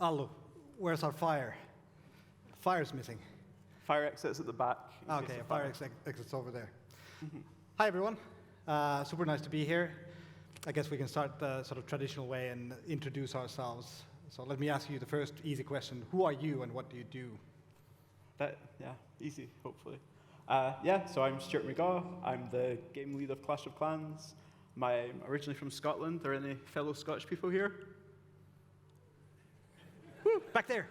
Allu, where's our fire? Fire's missing. Fire exits at the back. Okay, fire exits over there. Hi, everyone. Super nice to be here. I guess we can start the sort of traditional way and introduce ourselves. So let me ask you the first easy question. Who are you and what do you do? Yeah, easy, hopefully. So I'm Stuart McGaw. I'm the game lead of Clash of Clans. I'm originally from Scotland. Are any fellow Scottish people here? Woo, back there.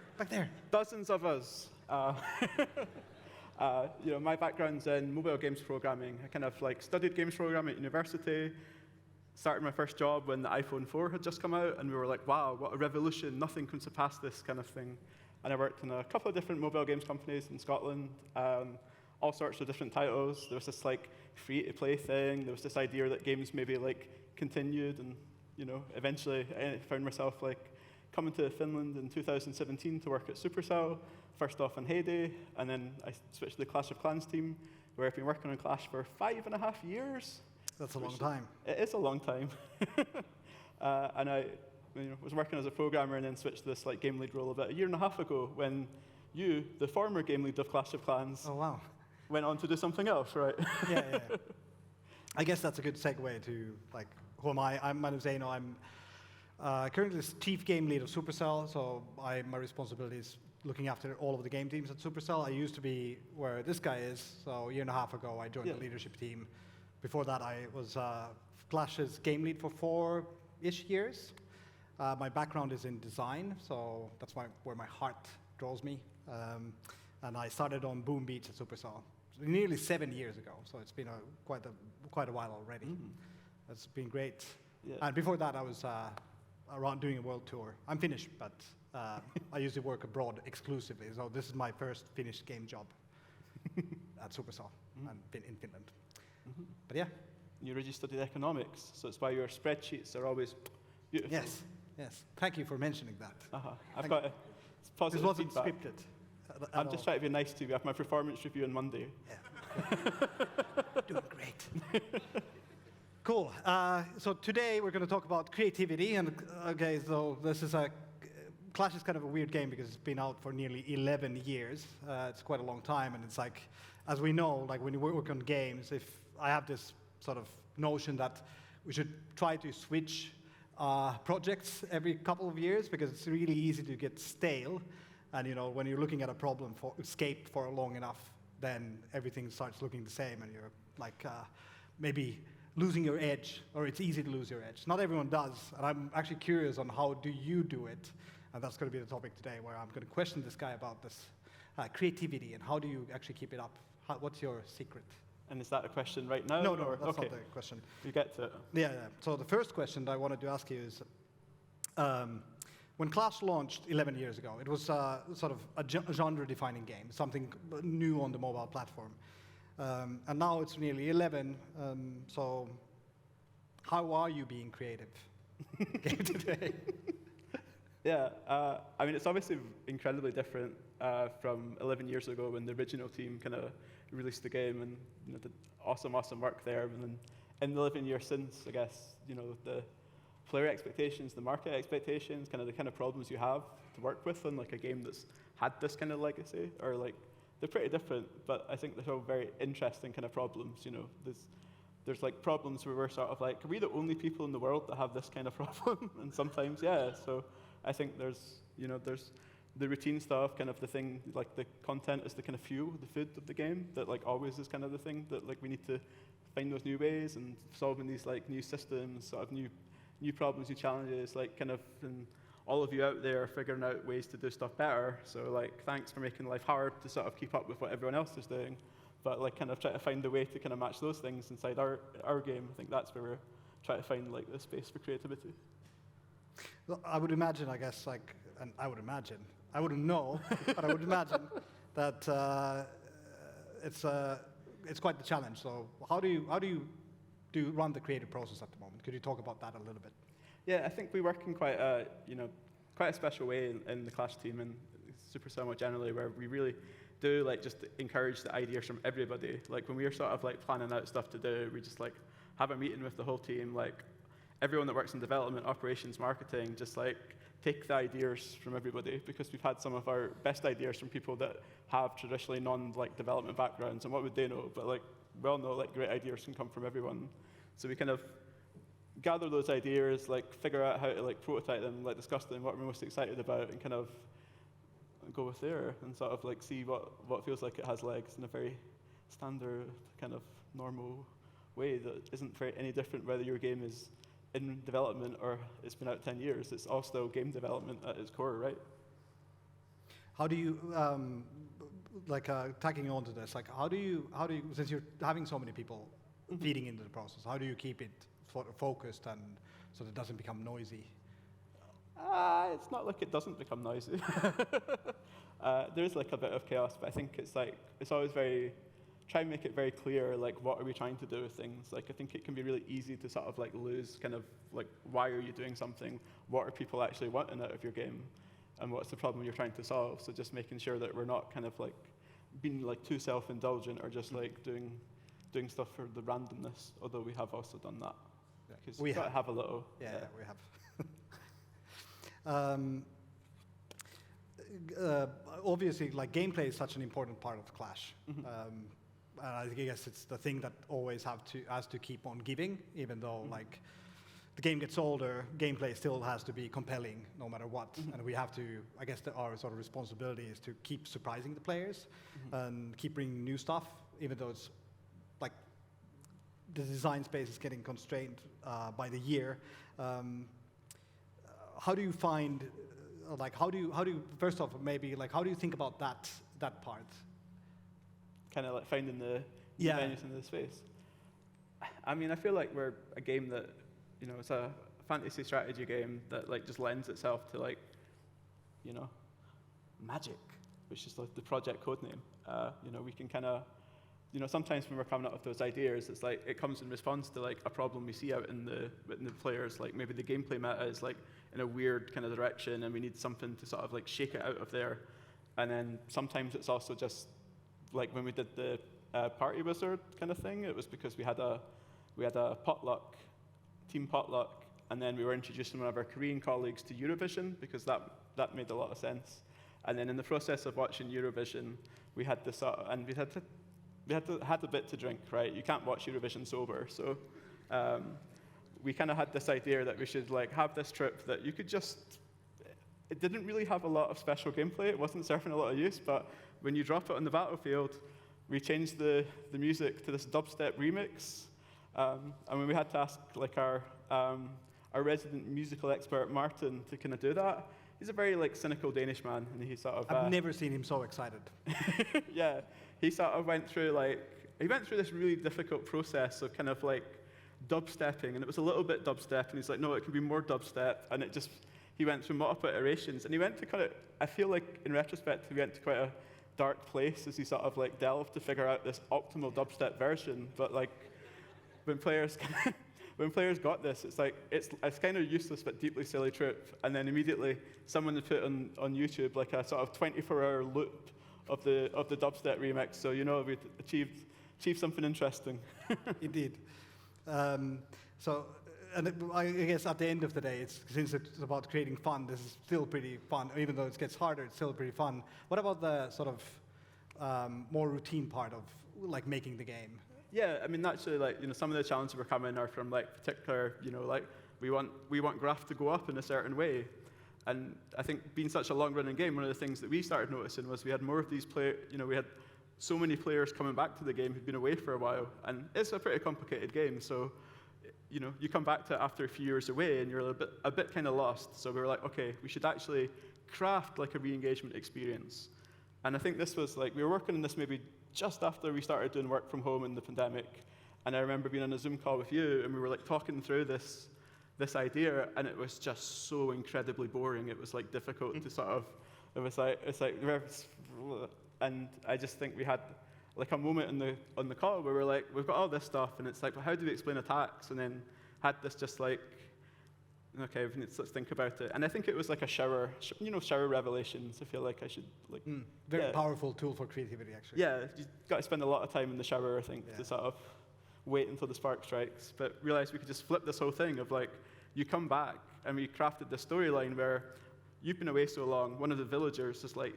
Dozens of us. My background's in mobile games programming. I kind of studied games programming at university, started my first job when the iPhone 4 had just come out, and we were like, wow, what a revolution, nothing can surpass this kind of thing. And I worked in a couple of different mobile games companies in Scotland, all sorts of different titles. There was this free-to-play thing, there was this idea that games maybe continued, and eventually I found myself coming to Finland in 2017 to work at Supercell, first off in heyday, and then I switched to the Clash of Clans team, where I've been working on Clash for 5.5 years. That's a long time. It is a long time. And I was working as a programmer and then switched to this game lead role about 1.5 years ago when you, the former game lead of Clash of Clans, oh, wow, went on to do something else, right? Yeah. I guess that's a good segue to who am I? My name's Eino. I'm currently the chief game lead of Supercell, so my responsibility is looking after all of the game teams at Supercell. I used to be where this guy is, so 1.5 years ago I joined the leadership team. Before that I was Clash's game lead for 4-ish years. My background is in design, so that's where my heart draws me. And I started on Boom Beats at Supercell nearly 7 years ago, so it's been quite a while already. It's been great. Yeah. And before that I was around doing a world tour. I'm Finnish, but I usually work abroad exclusively, so this is my first Finnish game job at Supercell and in Finland. But yeah. You already studied economics, so it's why your spreadsheets are always beautiful. Yes. Thank you for mentioning that. I've got positive This wasn't feedback. scripted. I'm just trying to be nice to you. We have my performance review on Monday. Yeah. Doing great. Cool. So today we're going to talk about creativity, and so this is Clash is kind of a weird game because it's been out for nearly 11 years. It's quite a long time, and it's as we know, when you work on games, if I have this sort of notion that we should try to switch projects every couple of years because it's really easy to get stale, and when you're looking at a problem escaped for long enough, then everything starts looking the same, and you're maybe losing your edge, or it's easy to lose your edge. Not everyone does, and I'm actually curious on how do you do it, and that's going to be the topic today, where I'm going to question this guy about this creativity, and how do you actually keep it up? What's your secret? And is that a question right now? No, that's not the question. You get to it. Yeah. So the first question that I wanted to ask you is, when Clash launched 11 years ago, it was sort of a genre-defining game, something new on the mobile platform. And now it's nearly 11, so how are you being creative today? Yeah, it's obviously incredibly different from 11 years ago when the original team kind of released the game and did awesome work there. And then in the 11 years since, I guess, the player expectations, the market expectations, the kind of problems you have to work with on a game that's had this kind of legacy, or they're pretty different, but I think they're all very interesting kind of problems. There's problems where we're sort of are we the only people in the world that have this kind of problem? And sometimes, yeah. So I think there's the routine stuff, kind of the thing, the content is the kind of fuel, the food of the game, that always is kind of the thing that we need to find those new ways and solving these new systems, sort of new problems, new challenges, and all of you out there figuring out ways to do stuff better. So thanks for making life hard to sort of keep up with what everyone else is doing, but kind of try to find a way to kind of match those things inside our game. I think that's where we're trying to find the space for creativity. Well, I would imagine, I guess, and I would imagine, I wouldn't know, but I would imagine that it's quite the challenge. So how do you run the creative process at the moment? Could you talk about that a little bit? Yeah, I think we work in quite a special way in the Clash team and Supercell more generally, where we really do just encourage the ideas from everybody. When we are sort of planning out stuff to do, we just have a meeting with the whole team, everyone that works in development, operations, marketing, just take the ideas from everybody, because we've had some of our best ideas from people that have traditionally development backgrounds, and what would they know? But like, we all know like great ideas can come from everyone. So we kind of gather those ideas, like figure out how to like prototype them, like discuss them, what we're most excited about, and kind of go with there and sort of like see what feels like it has legs in a very standard kind of normal way that isn't very any different whether your game is in development or it's been out 10 years. It's all still game development at its core, right? How do you, tagging on to this, like how do you, since you're having so many people feeding into the process, how do you keep it focused and so that it doesn't become noisy? It's not like it doesn't become noisy. There's like a bit of chaos, but I think it's always try and make it very clear, like what are we trying to do with things. Like I think it can be really easy to sort of like lose kind of like why are you doing something, what are people actually wanting out of your game, and what's the problem you're trying to solve. So just making sure that we're not kind of like being like too self-indulgent or just like doing stuff for the randomness, although we have also done that. Because we have a little. Yeah, we have. Obviously, like gameplay is such an important part of Clash. And I guess it's the thing that always has to keep on giving, even though like the game gets older, gameplay still has to be compelling no matter what. And we have to, I guess our sort of responsibility is to keep surprising the players and keep bringing new stuff, even though it's like the design space is getting constrained by the year. How do you find, how do you first off maybe like how do you think about that part? Kind of like finding the venues in the space. I mean, I feel like we're a game that, you know, it's a fantasy strategy game that like just lends itself to like, you know, magic, which is like the project code name. You know, we can kind of, you know, sometimes when we're coming up with those ideas, it's like it comes in response to like a problem we see out in the players. Like maybe the gameplay meta is like in a weird kind of direction, and we need something to sort of like shake it out of there. And then sometimes it's also just like when we did the party wizard kind of thing, it was because we had a potluck, team potluck, and then we were introducing one of our Korean colleagues to Eurovision because that made a lot of sense. And then in the process of watching Eurovision, we had this and we had a bit to drink, right? You can't watch Eurovision sober, so we kind of had this idea that we should like have this trip that you could just. It didn't really have a lot of special gameplay. It wasn't serving a lot of use, but when you drop it on the battlefield, we changed the music to this dubstep remix. And when we had to ask like our resident musical expert Martin to kind of do that, he's a very like cynical Danish man, and he sort of. I've never seen him so excited. Yeah, he sort of went through this really difficult process of kind of like dubstepping, and it was a little bit dubstep, and he's like, no, it can be more dubstep, and it just. He went through multiple iterations, and he went to kind of, I feel like in retrospect, he went to quite a dark place as he sort of like delved to figure out this optimal dubstep version. But like, when players got this, it's like, it's kind of useless but deeply silly trip. And then immediately someone had put on YouTube like a sort of 24-hour loop of the dubstep remix. So you know, we'd achieved something interesting. Indeed. And I guess at the end of the day, since it's about creating fun, this is still pretty fun. Even though it gets harder, it's still pretty fun. What about the sort of more routine part of like making the game? Yeah, I mean, naturally, like, you know, some of the challenges we're coming are from like particular, you know, like we want graph to go up in a certain way. And I think being such a long-running game, one of the things that we started noticing was we had more of these we had so many players coming back to the game who'd been away for a while, and it's a pretty complicated game, so. You know, you come back to it after a few years away and you're a bit kind of lost. So we were like, okay, we should actually craft like a re-engagement experience. And I think this was like, we were working on this maybe just after we started doing work from home in the pandemic. And I remember being on a Zoom call with you, and we were like talking through this idea, and it was just so incredibly boring. It was like difficult to sort of, and I just think we had like a moment on the call where we're like, we've got all this stuff, and it's like, well, how do we explain attacks? And then had this just like, okay, let's think about it. And I think it was like a shower revelations. I feel like I should like. Very powerful tool for creativity, actually. Yeah, you've got to spend a lot of time in the shower, I think, to sort of wait until the spark strikes. But realize we could just flip this whole thing of like, you come back, and we crafted this storyline where you've been away so long, one of the villagers is like,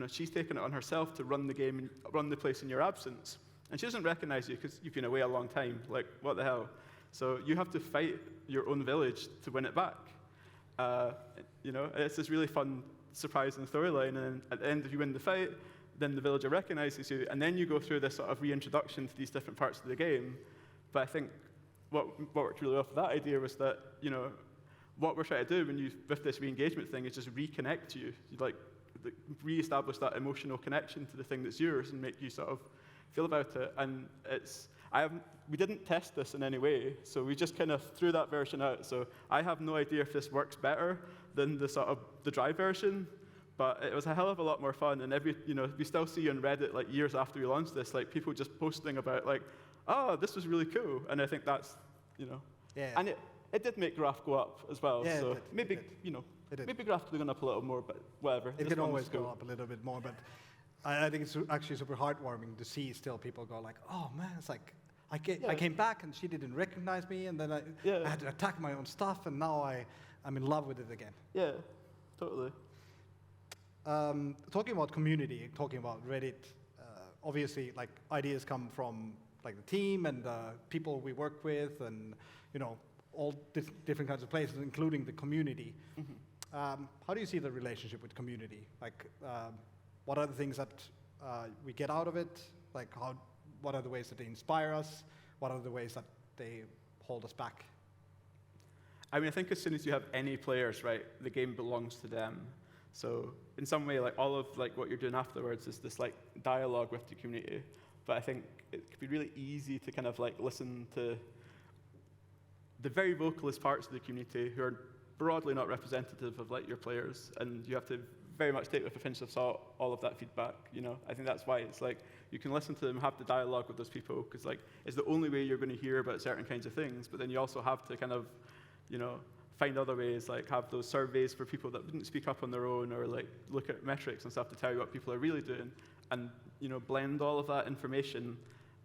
she's taken it on herself to run the game and run the place in your absence. And she doesn't recognize you because you've been away a long time. Like, what the hell? So you have to fight your own village to win it back. It's this really fun, surprising storyline. And then at the end, if you win the fight, then the villager recognizes you. And then you go through this sort of reintroduction to these different parts of the game. But I think what worked really well for that idea was that, what we're trying to do with this re-engagement thing is just reconnect you. Like, re-establish that emotional connection to the thing that's yours and make you sort of feel about it. And we didn't test this in any way, so we just kind of threw that version out. So I have no idea if this works better than the dry version, but it was a hell of a lot more fun. And we still see on Reddit, like years after we launched this, like people just posting about like, oh, this was really cool. And I think that's, Yeah. And it did make graph go up as well. Yeah, so maybe, did. maybe graph could have gone up a little more, but whatever. It This can one always was go cool. up a little bit more, but I think it's actually super heartwarming to see still people go like, oh man, it's like, I came back and she didn't recognize me, and then I had to attack my own stuff, and now I'm in love with it again. Yeah, totally. Talking about community, talking about Reddit, obviously like ideas come from like the team and people we work with, and all different kinds of places, including the community. Mm-hmm. How do you see the relationship with community? Like, what are the things that we get out of it? Like, what are the ways that they inspire us? What are the ways that they hold us back? I mean, I think as soon as you have any players, right, the game belongs to them. So in some way, like all of like what you're doing afterwards is this like dialogue with the community. But I think it could be really easy to kind of like listen to the very vocalist parts of the community who are broadly not representative of like your players, and you have to very much take with a pinch of salt all of that feedback. I think that's why it's like you can listen to them, have the dialogue with those people, because like it's the only way you're going to hear about certain kinds of things. But then you also have to kind of, find other ways, like have those surveys for people that wouldn't speak up on their own, or like look at metrics and stuff to tell you what people are really doing, and blend all of that information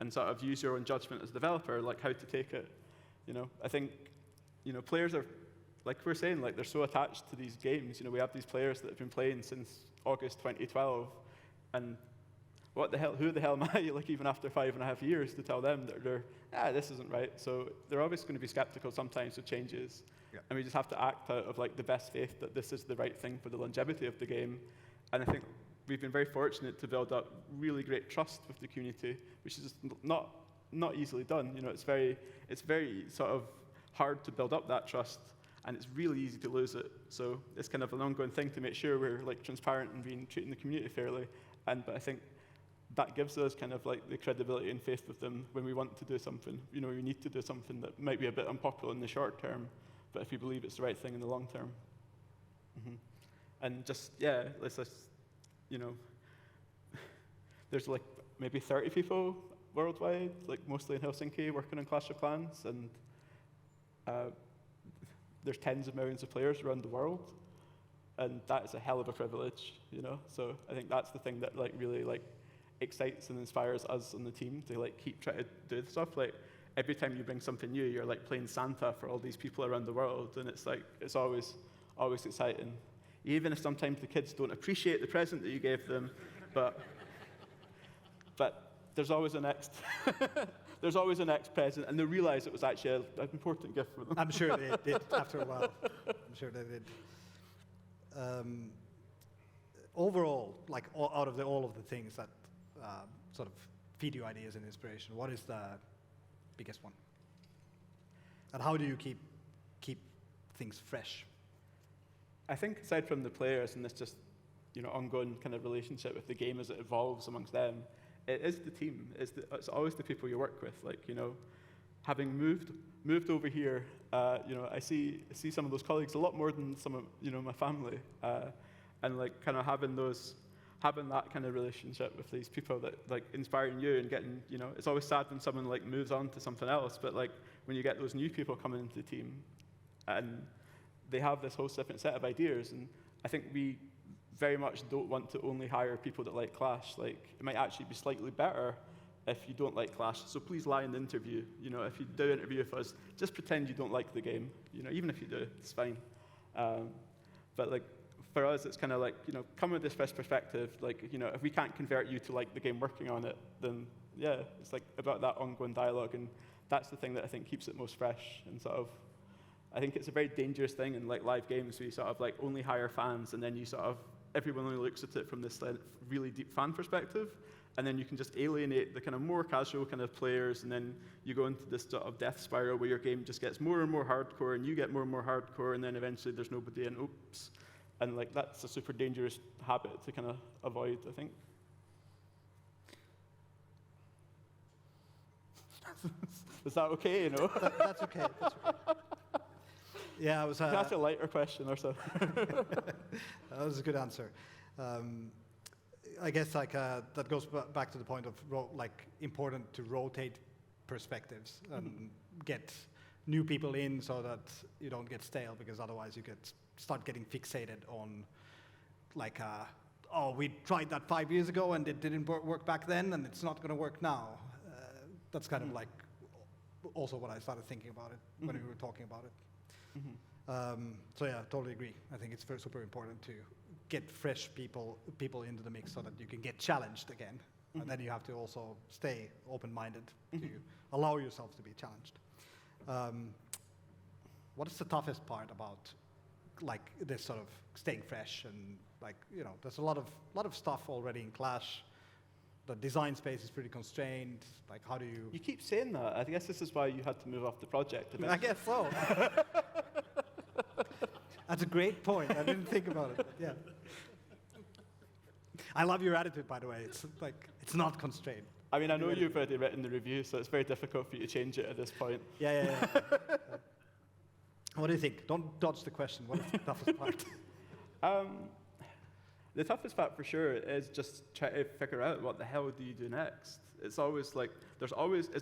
and sort of use your own judgment as a developer, like how to take it. I think players are, like we're saying, like they're so attached to these games. We have these players that have been playing since August 2012, and who the hell am I, like even after 5.5 years, to tell them that this isn't right. So they're always going to be skeptical sometimes of changes. Yeah. And we just have to act out of like the best faith that this is the right thing for the longevity of the game. And I think we've been very fortunate to build up really great trust with the community, which is not easily done. It's very sort of hard to build up that trust, and it's really easy to lose it. So it's kind of an ongoing thing to make sure we're like transparent and treating the community fairly. But I think that gives us kind of like the credibility and faith with them when we want to do something. We need to do something that might be a bit unpopular in the short term, but if we believe it's the right thing in the long term. Mm-hmm. And just, let's just, there's like maybe 30 people worldwide, like mostly in Helsinki, working on Clash of Clans, and there's tens of millions of players around the world, and that is a hell of a privilege, So I think that's the thing that like really like excites and inspires us on the team to like keep trying to do stuff. Like every time you bring something new, you're like playing Santa for all these people around the world, and it's always exciting. Even if sometimes the kids don't appreciate the present that you gave them, but there's always a next there's always a next present, and they realize it was actually an important gift for them. I'm sure they did after a while. I'm sure they did. Overall, like out of all of the things that sort of feed you ideas and inspiration, what is the biggest one? And how do you keep things fresh? I think aside from the players and this just ongoing kind of relationship with the game as it evolves amongst them, it is the team. It's always the people you work with. Like having moved over here, I see some of those colleagues a lot more than some of my family, and like kind of having that kind of relationship with these people that like inspiring you and getting it's always sad when someone like moves on to something else, but like when you get those new people coming into the team and they have this whole different set of ideas, and I think we very much don't want to only hire people that like Clash. Like it might actually be slightly better if you don't like Clash, so please lie in the interview. If you do interview with us, just pretend you don't like the game. Even if you do, it's fine. But like for us, it's kind of like, come with this fresh perspective. Like, if we can't convert you to like the game working on it, then yeah, it's like about that ongoing dialogue, and that's the thing that I think keeps it most fresh. And sort of, I think it's a very dangerous thing in like live games where you sort of like only hire fans, and then you sort of everyone only looks at it from this really deep fan perspective, and then you can just alienate the kind of more casual kind of players, and then you go into this sort of death spiral where your game just gets more and more hardcore, and you get more and more hardcore, and then eventually there's nobody, and oops. And like that's a super dangerous habit to kind of avoid, I think. Is that okay, That's okay. That's okay. Yeah, I was. Can I ask a lighter question or something? That was a good answer. I guess that goes back to the point of important to rotate perspectives and get new people in so that you don't get stale, because otherwise you start getting fixated on we tried that 5 years ago and it didn't work back then and it's not going to work now. That's kind of like also what I started thinking about it when we were talking about it. So yeah, totally agree. I think it's super important to get fresh people into the mix so that you can get challenged again. And then you have to also stay open-minded to allow yourself to be challenged. What is the toughest part about this sort of staying fresh and there's a lot of stuff already in Clash. The design space is pretty constrained. Like, how do you? You keep saying that. I guess this is why you had to move off the project. I guess so. That's a great point. I didn't think about it. Yeah. I love your attitude, by the way. It's it's not constrained. I mean, I know you've already written the review, so it's very difficult for you to change it at this point. Yeah. What do you think? Don't dodge the question. What is the toughest part? The toughest part for sure is just trying to figure out what the hell do you do next. It's always like, it's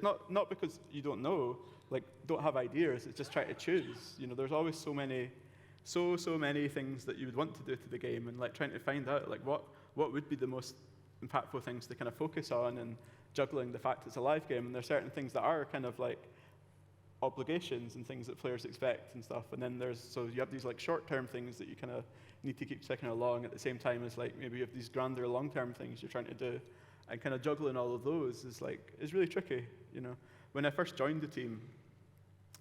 not because you don't know, don't have ideas, it's just trying to choose. There's always so many things that you would want to do to the game, and trying to find out what would be the most impactful things to kind of focus on, and juggling the fact it's a live game, and there's certain things that are kind of obligations and things that players expect and stuff, and then so you have these short-term things that you kind of need to keep ticking along at the same time as maybe you have these grander long-term things you're trying to do, and kind of juggling all of those is really tricky. When I first joined the team,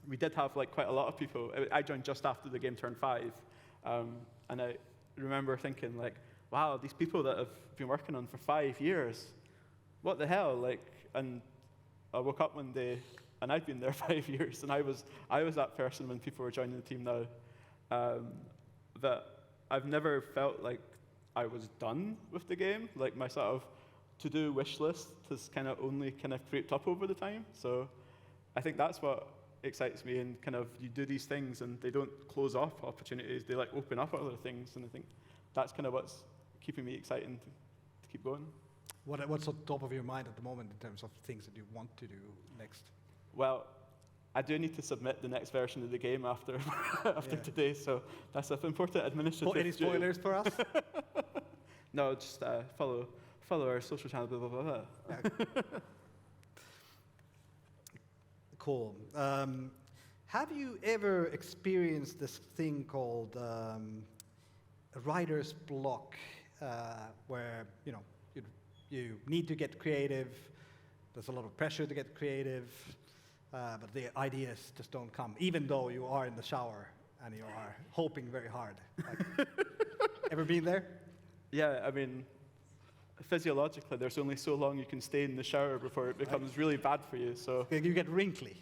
we did have quite a lot of people. I joined just after the game turned 5, and I remember thinking wow, these people that have been working on for 5 years, what the hell? And I woke up one day and I'd been there 5 years, and I was that person when people were joining the team now. That I've never felt like I was done with the game. My sort of to-do wish list has only creeped up over the time. So I think that's what excites me, and you do these things and they don't close off opportunities, they open up other things, and I think that's what's keeping me excited to keep going. What's on top of your mind at the moment in terms of things that you want to do next? Well, I do need to submit the next version of the game after today, so that's an important administrative. Any spoilers for us? No, just follow our social channel, blah, blah, blah, blah. Yeah. Cool. Have you ever experienced this thing called a writer's block, where you need to get creative? There's a lot of pressure to get creative, but the ideas just don't come, even though you are in the shower and you are hoping very hard. Ever been there? Yeah, I mean, physiologically, there's only so long you can stay in the shower before it becomes really bad for you. So you get wrinkly.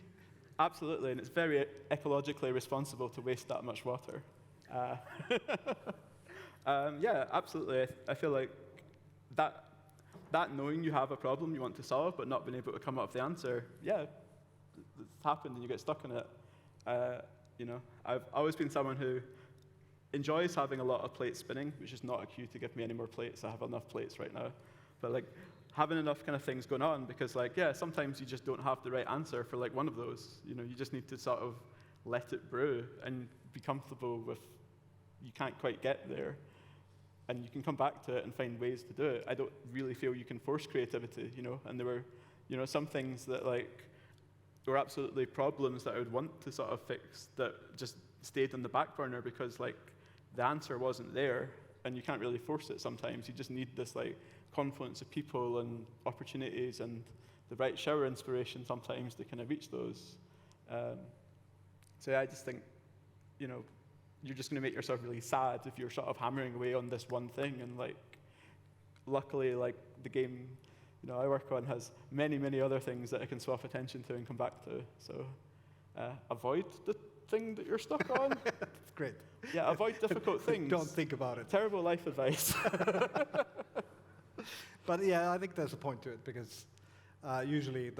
Absolutely, and it's very ecologically responsible to waste that much water. Yeah, absolutely. I feel like that knowing you have a problem you want to solve, but not being able to come up with the answer, yeah, it's happened, and you get stuck in it. I've always been someone who enjoys having a lot of plates spinning, which is not a cue to give me any more plates. I have enough plates right now. But having enough kind of things going on, because sometimes you just don't have the right answer for one of those. You just need to sort of let it brew and be comfortable with you can't quite get there. And you can come back to it and find ways to do it. I don't really feel you can force creativity, and there were, some things that were absolutely problems that I would want to sort of fix that just stayed on the back burner because the answer wasn't there. and you can't really force it sometimes. You just need this like confluence of people and opportunities and the right shower inspiration sometimes to kind of reach those. So yeah, I just think, you know, you're just going to make yourself really sad if you're sort of hammering away on this one thing. And like, luckily, like the game, you know, I work on has many, many other things that I can swap attention to and come back to. So avoid the thing that you're stuck on. That's great. Yeah, avoid difficult things. Don't think about it. Terrible life advice. But yeah, I think there's a point to it, because usually,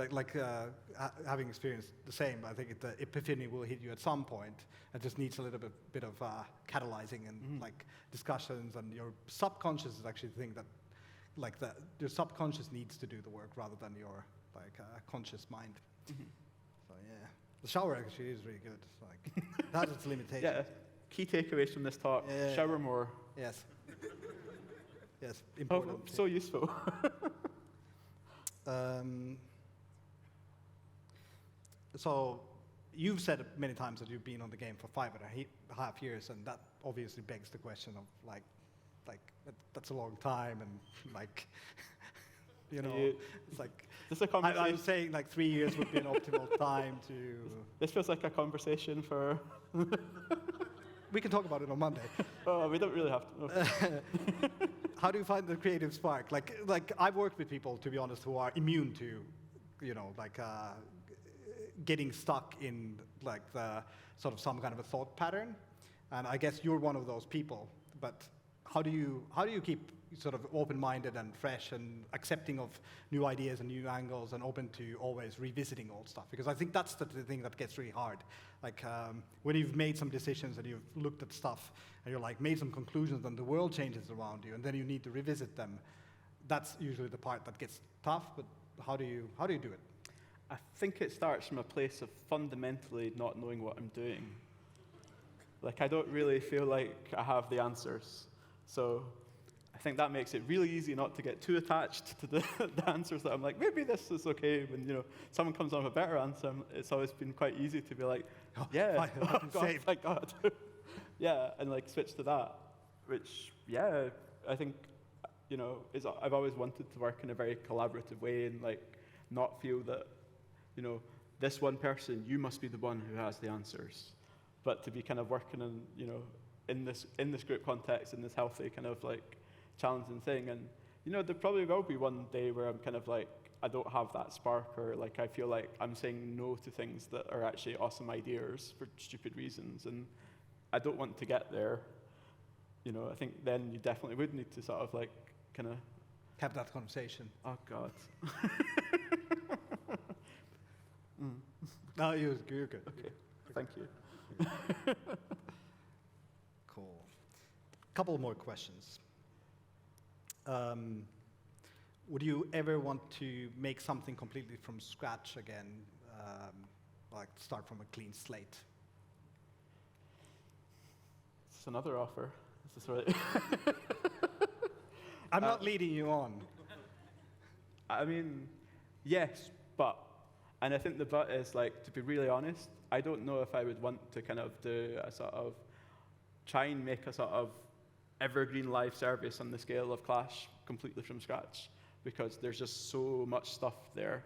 having experienced the same, I think the epiphany will hit you at some point. It just needs a little bit of catalyzing and like discussions, and your subconscious is actually the thing that, like, your subconscious needs to do the work rather than your like conscious mind. So yeah, the shower actually is really good. Like, that has its limitations. Yeah, key takeaways from this talk: shower more. Yes. Yes, Oh, important. so useful. So you've said many times that you've been on the game for 5.5 years, and that obviously begs the question of like that's a long time, and like, you know, it's like This a conversation. I'm saying like 3 years would be an optimal time to. This feels like a conversation for. We can talk about it on Monday. Oh, we don't really have to. How do you find the creative spark? Like I've worked with people, to be honest, who are immune to, you know, like getting stuck in like the sort of some kind of a thought pattern, and I guess you're one of those people. But how do you keep sort of open-minded and fresh and accepting of new ideas and new angles and open to always revisiting old stuff? Because I think that's the thing that gets really hard. Like when you've made some decisions and you've looked at stuff and you're like made some conclusions and the world changes around you and then you need to revisit them, that's usually the part that gets tough. But how do you do it? I think it starts from a place of fundamentally not knowing what I'm doing. Like, I don't really feel like I have the answers. So I think that makes it really easy not to get too attached to the answers that I'm like, maybe this is okay. When, you know, someone comes on with a better answer, it's always been quite easy to be like, yeah, oh God, thank God. Yeah, and like switch to that, which, yeah, I think, you know, I've always wanted to work in a very collaborative way and like not feel that, you know, this one person, you must be the one who has the answers, but to be kind of working in, you know, in this group context, in this healthy kind of like challenging thing. And, you know, there probably will be one day where I'm kind of like, I don't have that spark, or like I feel like I'm saying no to things that are actually awesome ideas for stupid reasons, and I don't want to get there. You know, I think then you definitely would need to sort of like kind of Have that conversation. Oh God. No, you're good. Okay, thank you. Cool. Couple more questions. Would you ever want to make something completely from scratch again, like start from a clean slate? It's another offer. Is this right? I'm not leading you on. I mean, yes, but, and I think the but is like, to be really honest, I don't know if I would want to kind of do a sort of, try and make a sort of evergreen live service on the scale of Clash completely from scratch, because there's just so much stuff there.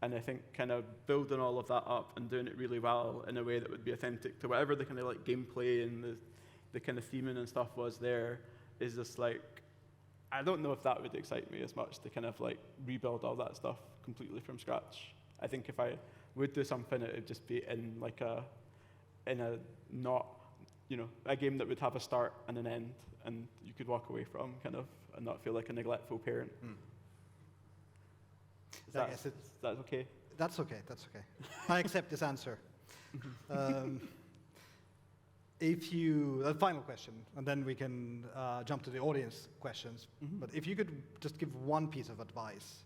And I think kind of building all of that up and doing it really well in a way that would be authentic to whatever the kind of like gameplay and the kind of theming and stuff was there is just like, I don't know if that would excite me as much to kind of like rebuild all that stuff completely from scratch. I think if I would do something, it would just be in like in a not, you know, a game that would have a start and an end and you could walk away from kind of and not feel like a neglectful parent. Is that okay? That's okay. I accept this answer. Final question, and then we can jump to the audience questions. But if you could just give one piece of advice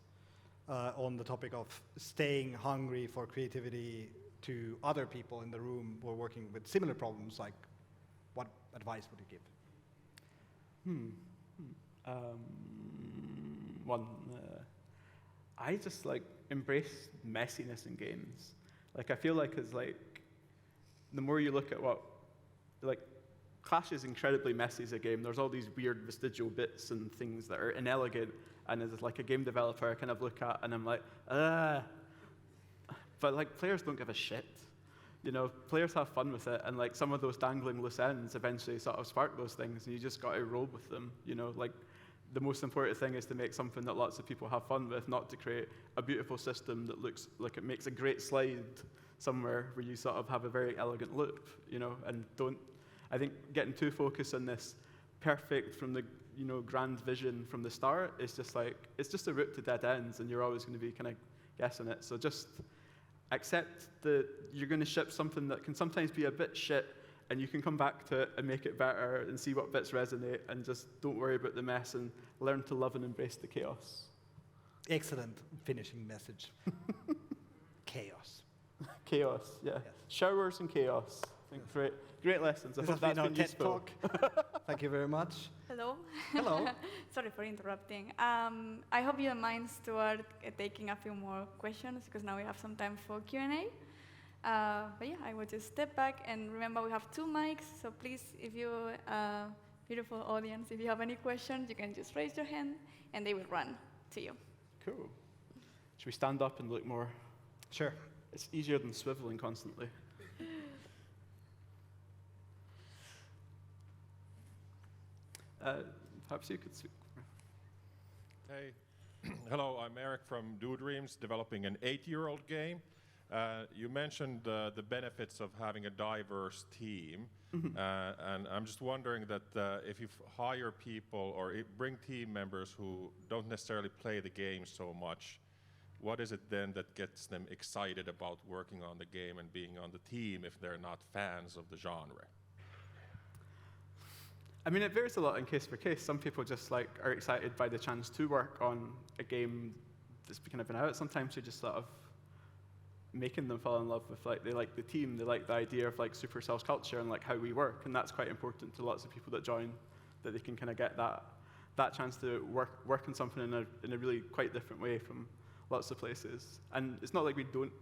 on the topic of staying hungry for creativity to other people in the room who are working with similar problems, like what advice would you give? I just like embrace messiness in games. Like I feel like it's like the more you look at what, like Clash is incredibly messy as a game. There's all these weird vestigial bits and things that are inelegant, and as like a game developer, I kind of look at and I'm like, but like players don't give a shit. You know, players have fun with it, and like some of those dangling loose ends eventually sort of spark those things, and you just got to roll with them. You know, like the most important thing is to make something that lots of people have fun with, not to create a beautiful system that looks like it makes a great slide somewhere where you sort of have a very elegant loop. You know, and don't. I think getting too focused on this perfect from the grand vision from the start is just like, it's just a route to dead ends, and you're always going to be kind of guessing it. So just accept that you're going to ship something that can sometimes be a bit shit, and you can come back to it and make it better and see what bits resonate, and just don't worry about the mess and learn to love and embrace the chaos. Excellent finishing message. Chaos. Chaos, yeah. Yes. Showers and chaos. I think great lessons. I This hope has that's been our been TED useful. Talk. Thank you very much. Hello. Hello. Sorry for interrupting. I hope you don't mind, Stuart, taking a few more questions, because now we have some time for Q&A. But yeah, I will just step back, and remember we have 2 mics, so please, if you, beautiful audience, if you have any questions, you can just raise your hand, and they will run to you. Cool. Should we stand up and look more? Sure. It's easier than swiveling constantly. Perhaps you could speak. Hey, hello, I'm Eric from Do Dreams, developing an 8-year-old game. You mentioned the benefits of having a diverse team, and I'm just wondering that if you hire people or bring team members who don't necessarily play the game so much, what is it then that gets them excited about working on the game and being on the team if they're not fans of the genre? I mean, it varies a lot in case per case. Some people just like are excited by the chance to work on a game that's kind of been out. Sometimes you're just sort of making them fall in love with, like, they like the team, they like the idea of like Supercell's culture and like how we work, and that's quite important to lots of people that join, that they can kind of get that chance to work on something in a really quite different way from lots of places. And it's not like we don't.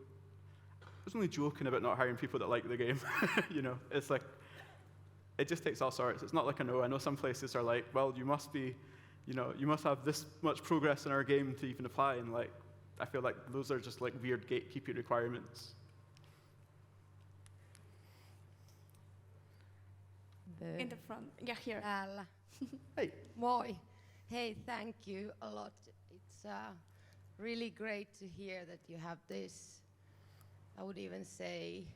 I was only joking about not hiring people that like the game. You know, it's like, it just takes all sorts. It's not like I know some places are like, well, you must be, you must have this much progress in our game to even apply, and like, I feel like those are just like weird gatekeeping requirements. In the front. Yeah, here. Täällä. Hey. Moi. Hey, thank you a lot. It's really great to hear that you have this, I would even say,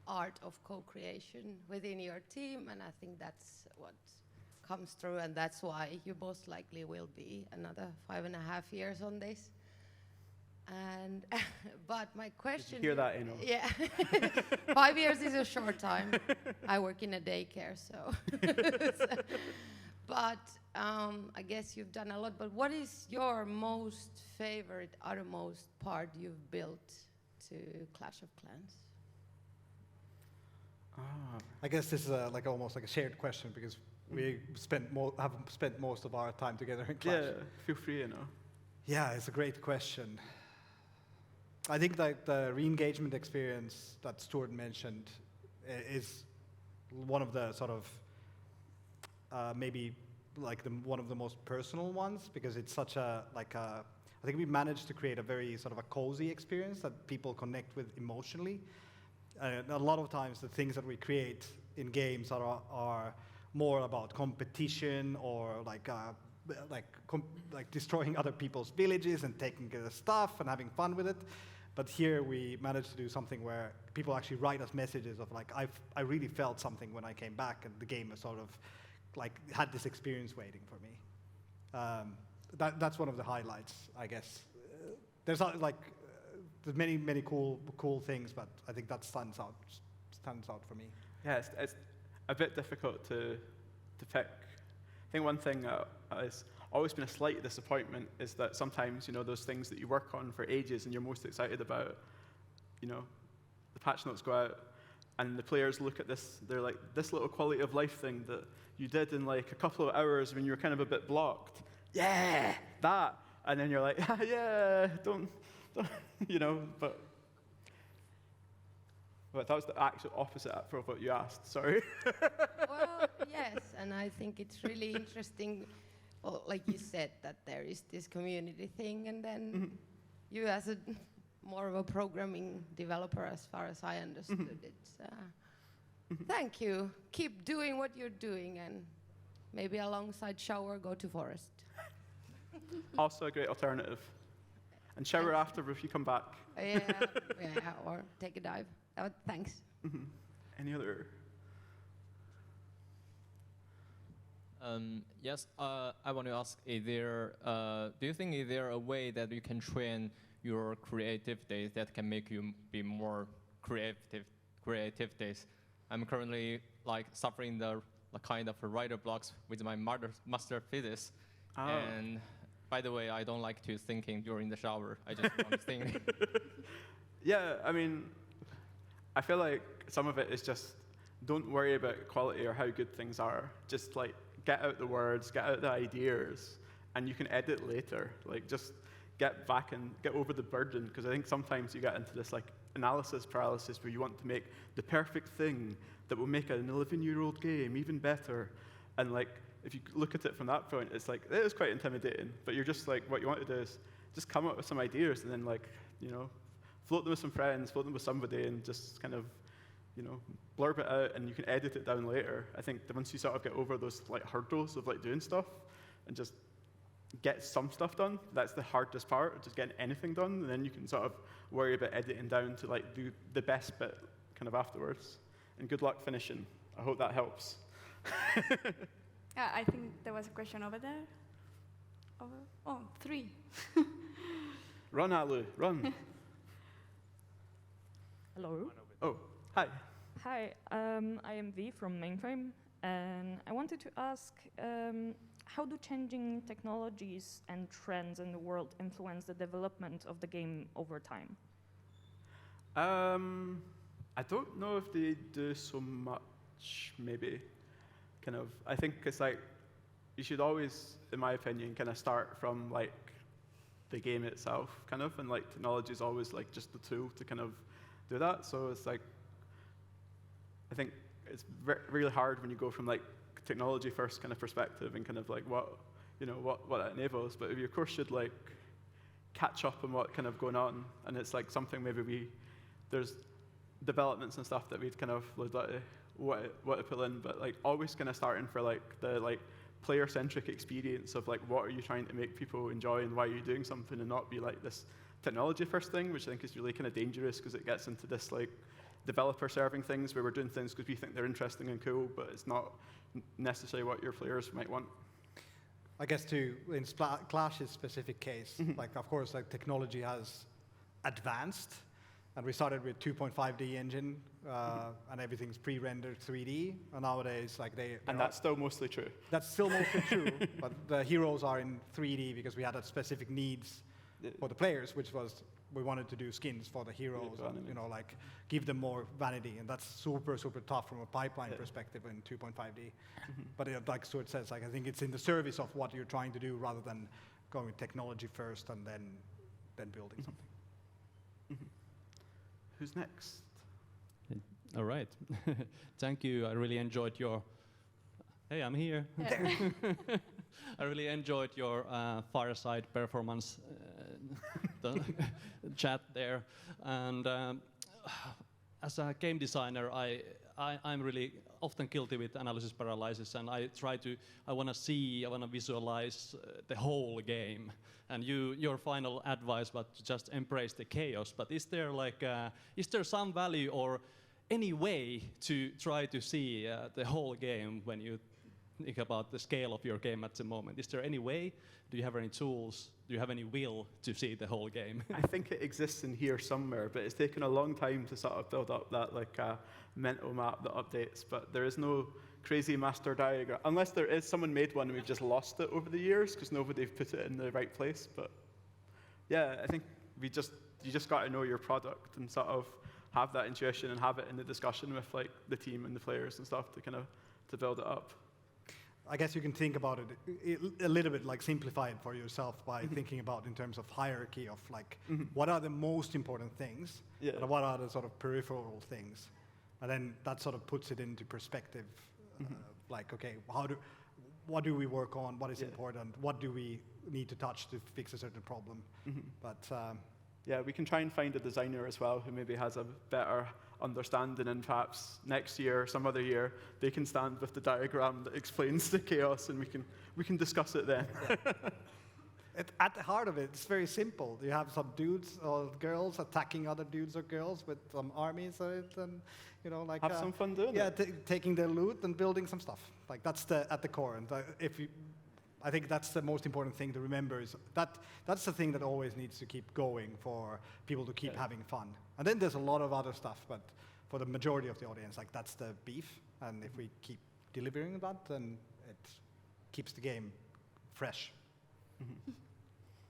art of co-creation within your team, and I think that's what comes through, and that's why you most likely will be another 5.5 years on this. And but my question. Did you hear that, Eino? Yeah, 5 years is a short time. I work in a daycare, so. But I guess you've done a lot. But what is your most favorite, uttermost part you've built to Clash of Clans? I guess this is like almost like a shared question, because we have spent most of our time together in Clash. Yeah, feel free, Yeah, it's a great question. I think that the re-engagement experience that Stuart mentioned is one of the sort of maybe like one of the most personal ones, because it's such a I think we managed to create a very sort of a cozy experience that people connect with emotionally. A lot of times the things that we create in games are more about competition or like destroying other people's villages and taking their stuff and having fun with it. But here we managed to do something where people actually write us messages of like, I really felt something when I came back, and the game was sort of like had this experience waiting for me. That's one of the highlights, I guess. There's many cool things, but I think that stands out for me. Yeah, it's a bit difficult to pick. I think one thing has always been a slight disappointment is that sometimes, those things that you work on for ages and you're most excited about, the patch notes go out and the players look at this, they're like, this little quality of life thing that you did in like a couple of hours when you were kind of a bit blocked. Yeah, that. And then you're like, yeah, don't but But that was the actual opposite for what you asked. Sorry. Well, yes, and I think it's really interesting, well, like you said, that there is this community thing, and then you as a more of a programming developer, as far as I understood it. Thank you. Keep doing what you're doing, and maybe alongside shower, go to forest. Also a great alternative. And shower after if you come back. Yeah, or take a dive. Thanks. Any other? Yes, I want to ask, do you think is there a way that you can train your creative days that can make you be more creative days? I'm currently like suffering the kind of writer blocks with my master thesis. And by the way, I don't like to thinking during the shower. I just want to think. Yeah, I mean, I feel like some of it is just don't worry about quality or how good things are. Just like get out the words, get out the ideas, and you can edit later. Like just get back and get over the burden, because I think sometimes you get into this like analysis paralysis where you want to make the perfect thing that will make an 11-year-old game even better. And like if you look at it from that point, it's like it is quite intimidating. But you're just like, what you want to do is just come up with some ideas and then like, you know, float them with some friends, float them with somebody, and just kind of, you know, blurb it out, and you can edit it down later. I think that once you sort of get over those like hurdles of like doing stuff and just get some stuff done, that's the hardest part, just getting anything done, and then you can sort of worry about editing down to like do the best bit kind of afterwards. And good luck finishing. I hope that helps. Yeah, I think there was a question over there. Oh, 3. Run, Alu, run. Hello. Oh, hi. Hi, I am V from Mainframe, and I wanted to ask, how do changing technologies and trends in the world influence the development of the game over time? I don't know if they do so much, maybe. Kind of, I think it's like, you should always, in my opinion, kind of start from like the game itself, kind of, and like technology is always like just the tool to kind of do that. So it's like, I think it's really hard when you go from like technology first kind of perspective and kind of like what that enables. But we of course should like catch up on what kind of going on, and it's like something maybe there's developments and stuff that we'd kind of would like to what to pull in, but like always kind of starting for like the like player-centric experience of like what are you trying to make people enjoy and why are you doing something, and not be like this technology first thing, which I think is really kind of dangerous because it gets into this like developer serving things where we're doing things because we think they're interesting and cool, but it's not necessarily what your players might want. I guess in Clash's specific case, like of course like technology has advanced, and we started with 2.5D engine, and everything's pre-rendered 3D, and nowadays like and that's still mostly true. That's still mostly true, but the heroes are in 3D because we had that specific needs for the players, which was we wanted to do skins for the heroes, and, you know, like give them more vanity, and that's super tough from a pipeline perspective in 2.5D. But like Stuart says, like I think it's in the service of what you're trying to do rather than going with technology first and then building something. Who's next? All right. Thank you. I really enjoyed your. Hey, I'm here. I really enjoyed your fireside performance the chat there, and as a game designer, I'm really often guilty with analysis paralysis, and I want to visualize the whole game. And your final advice was to just embrace the chaos. But is there some value or any way to try to see the whole game when you think about the scale of your game at the moment? Is there any way? Do you have any tools? Do you have any will to see the whole game? I think it exists in here somewhere, but it's taken a long time to sort of build up that like mental map that updates. But there is no crazy master diagram, unless there is someone made one and we've just lost it over the years because nobody put it in the right place. But yeah, I think you just got to know your product and sort of have that intuition and have it in the discussion with like the team and the players and stuff to kind of to build it up. I guess you can think about it a little bit, like simplify it for yourself by thinking about in terms of hierarchy of like what are the most important things, and what are the sort of peripheral things, and then that sort of puts it into perspective. Like, okay, what do we work on? What is important? What do we need to touch to fix a certain problem? But yeah, we can try and find a designer as well who maybe has a better understanding, and perhaps next year or some other year they can stand with the diagram that explains the chaos, and we can discuss it then. At the heart of it, it's very simple. You have some dudes or girls attacking other dudes or girls with some armies of it, and like have some fun doing it. Taking their loot and building some stuff. Like that's at the core. And I think that's the most important thing to remember is that's the thing that always needs to keep going for people to keep having fun. And then there's a lot of other stuff, but for the majority of the audience, like that's the beef. And if we keep delivering that, then it keeps the game fresh.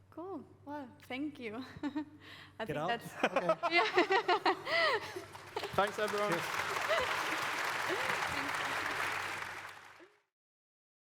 Cool. Well, thank you. I Get think out? that's Okay. yeah. Thanks, everyone. Cheers.